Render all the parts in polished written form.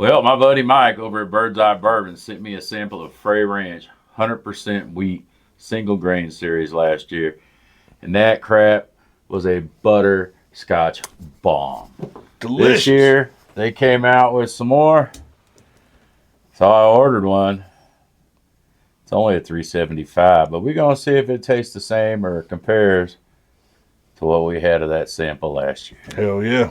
Well, my buddy Mike over at Bird's Eye Bourbon sent me a sample of Frey Ranch 100% wheat single grain series last year. And that crap was a butterscotch bomb. Delicious. This year, they came out with some more. So I ordered one. It's only a $3.75, but we're going to see if it tastes the same or compares to what we had of that sample last year. Hell yeah.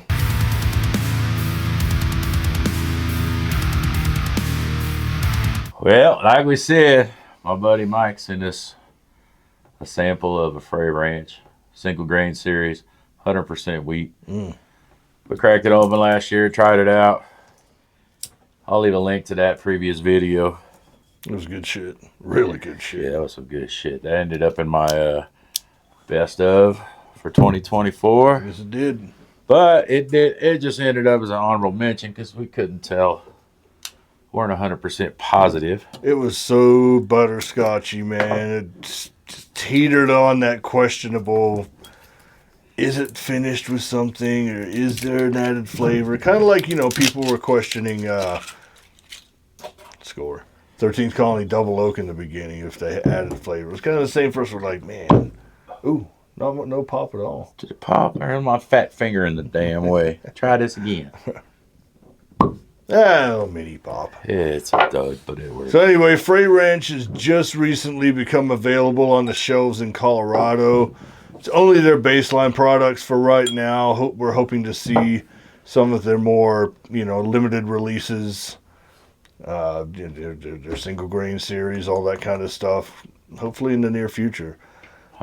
Well, like we said, my buddy Mike sent us a sample of a Frey Ranch single grain series, 100% wheat. We cracked it open last year, tried it out. I'll leave a link to that previous video. It was good shit. Really good shit. Yeah, that was some good shit. That ended up in my best of for 2024. Yes, it did. But it just ended up as an honorable mention because we couldn't tell. Weren't 100% positive. It was so butterscotchy, man. It just teetered on that questionable, is it finished with something or is there an added flavor? Kind of like, people were questioning score. 13th Colony Double Oak in the beginning if they added flavor. It was kind of the same for us. We're like, man, ooh, no pop at all. Did it pop? I had my fat finger in the damn way. Try this again. Oh, mini pop. It's a dud, but it works. So anyway, Frey Ranch has just recently become available on the shelves in Colorado. It's only their baseline products for right now. We're hoping to see some of their more, limited releases, their single grain series, all that kind of stuff. Hopefully in the near future.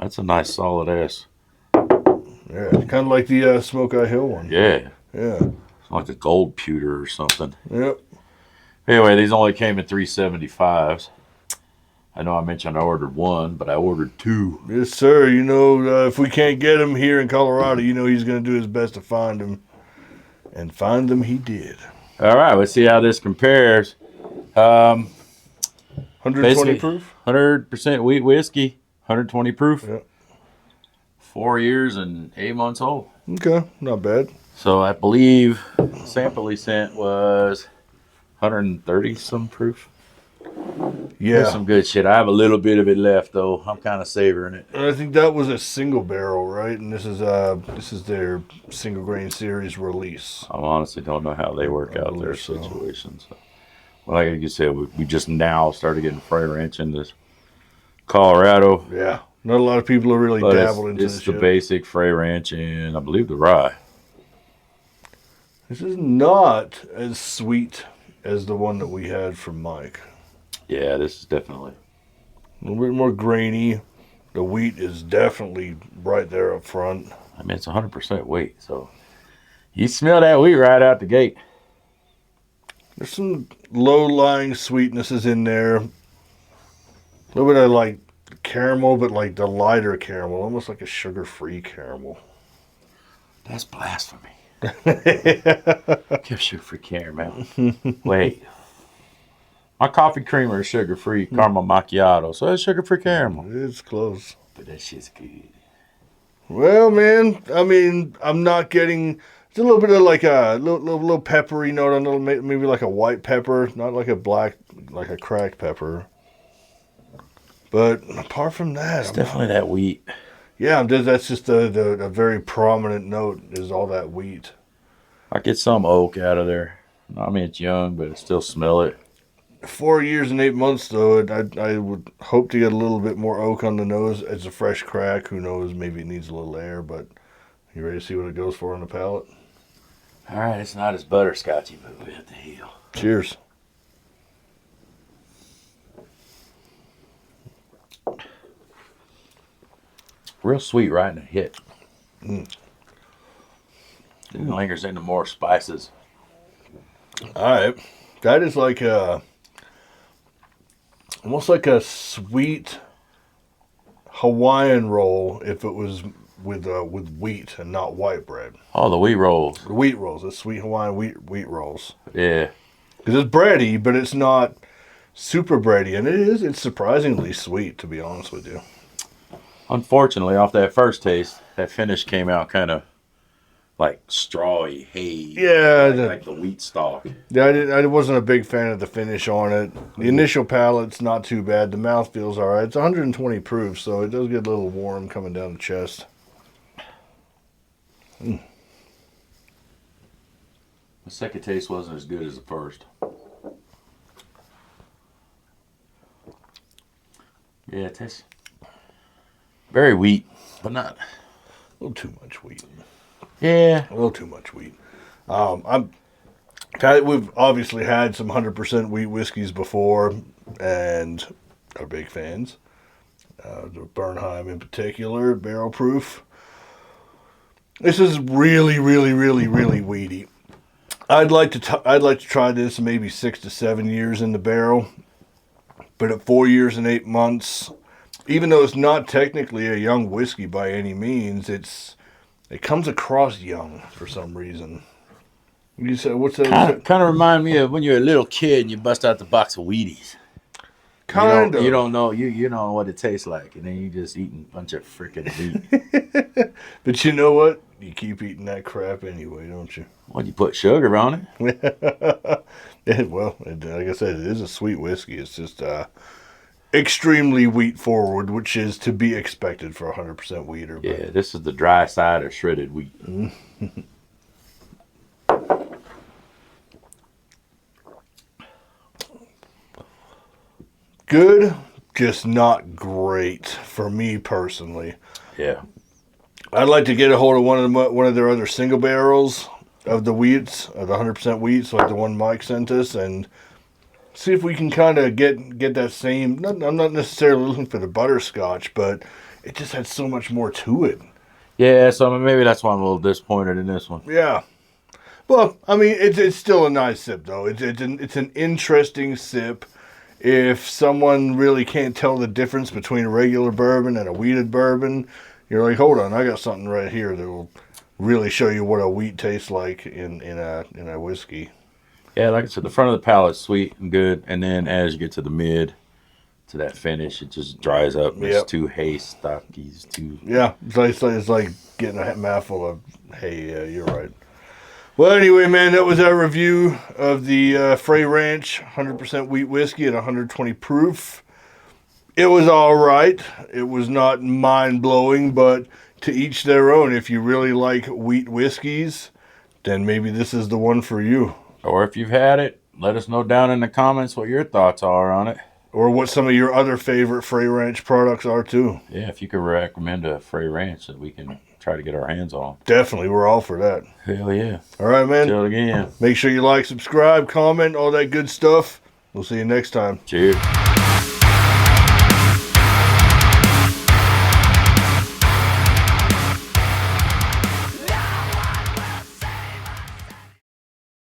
That's a nice solid ass. Yeah, kind of like the Smoke Eye Hill one. Yeah. Yeah. It's like a gold pewter or something. Yep. Anyway, these only came in 375s. I know I mentioned I ordered one, but I ordered two. Yes, sir. If we can't get him here in Colorado, he's going to do his best to find them. And find them he did. All right, let's see how this compares. 120 proof? 100% wheat whiskey, 120 proof. Yep. 4 years and 8 months old. Okay, not bad. So I believe the sample he sent was 130 some proof. Yeah. There's some good shit. I have a little bit of it left though. I'm kind of savoring it. I think that was a single barrel, right? And this is their single grain series release. I honestly don't know how they work out their so. situations. So. Well, like you said, we just now started getting Frey Ranch into Colorado. Yeah. Not a lot of people are really dabbled into this. It's the basic Frey Ranch and I believe the rye. This is not as sweet as the one that we had from Mike. Yeah, this is definitely a little bit more grainy. The wheat is definitely right there up front. I mean, it's 100% wheat, so you smell that wheat right out the gate. There's some low-lying sweetnesses in there. A little bit of like caramel, but like the lighter caramel, almost like a sugar-free caramel. That's blasphemy. Give sugar-free caramel. Wait. My coffee creamer is sugar-free caramel macchiato, so it's sugar-free caramel. It's close. But that shit's good. Well, man, I mean, I'm not getting... It's a little bit of like a little peppery note on maybe like a white pepper, not like a black, like a cracked pepper. But apart from that... It's definitely that wheat. Yeah, that's just a very prominent note is all that wheat. I get some oak out of there. I mean, it's young, but I still smell it. 4 years and 8 months, though, I would hope to get a little bit more oak on the nose. It's a fresh crack. Who knows? Maybe it needs a little air, but you ready to see what it goes for on the palate? All right, it's not as butterscotchy, but we have to heal. Cheers. Real sweet right in the hip. It lingers into more spices. All right. That is like almost like a sweet Hawaiian roll if it was with wheat and not white bread. Oh, the wheat rolls. The wheat rolls. The sweet Hawaiian wheat rolls. Yeah. Because it's bready, but it's not super bready. And it's surprisingly sweet, to be honest with you. Unfortunately, off that first taste, that finish came out kind of like strawy haze. Yeah, like the wheat stalk. Yeah, I wasn't a big fan of the finish on it. The initial palate's not too bad. The mouth feels all right. It's 120 proof, so it does get a little warm coming down the chest. The second taste wasn't as good as the first. Yeah, it tastes very wheat, but not A little too much wheat. Yeah, A little too much wheat. We've obviously had some 100% wheat whiskeys before, and are big fans. The Bernheim in particular, barrel proof. This is really, really, really, really wheaty. I'd like to try this maybe 6 to 7 years in the barrel, but at 4 years and 8 months, even though it's not technically a young whiskey by any means, it comes across young for some reason. You said what's that? kind of remind me of when you're a little kid and you bust out the box of Wheaties. Kind of. You don't know you don't know what it tastes like, and then you just eating a bunch of freaking meat. But you know what? You keep eating that crap anyway, don't you? Well, you put sugar on it. Like I said, it is a sweet whiskey. It's just extremely wheat forward, which is to be expected for 100% wheater. Yeah, this is the dry side of shredded wheat. Good, just not great for me personally. Yeah. I'd like to get a hold of one of their other single barrels of the wheats, of the 100% wheats, like the one Mike sent us, and see if we can kind of get that same. I'm not necessarily looking for the butterscotch, but it just had so much more to it. Yeah, so maybe that's why I'm a little disappointed in this one. Yeah. Well, I mean, it's still a nice sip though. It's an interesting sip. If someone really can't tell the difference between a regular bourbon and a wheated bourbon, you're like, hold on, I got something right here that will really show you what a wheat tastes like in a whiskey. Yeah, like I said, the front of the palate's sweet and good, and then as you get to the mid, to that finish, it just dries up. It's too hay stocky. Yeah, it's like getting a mouthful of hay. Yeah, you're right. Well, anyway, man, that was our review of the Frey Ranch 100% wheat whiskey at 120 proof. It was all right. It was not mind-blowing, but to each their own. If you really like wheat whiskeys, then maybe this is the one for you. Or if you've had it, let us know down in the comments what your thoughts are on it. Or what some of your other favorite Frey Ranch products are, too. Yeah, if you could recommend a Frey Ranch that we can try to get our hands on. Definitely, we're all for that. Hell yeah. All right, man. Till again. Make sure you like, subscribe, comment, all that good stuff. We'll see you next time. Cheers.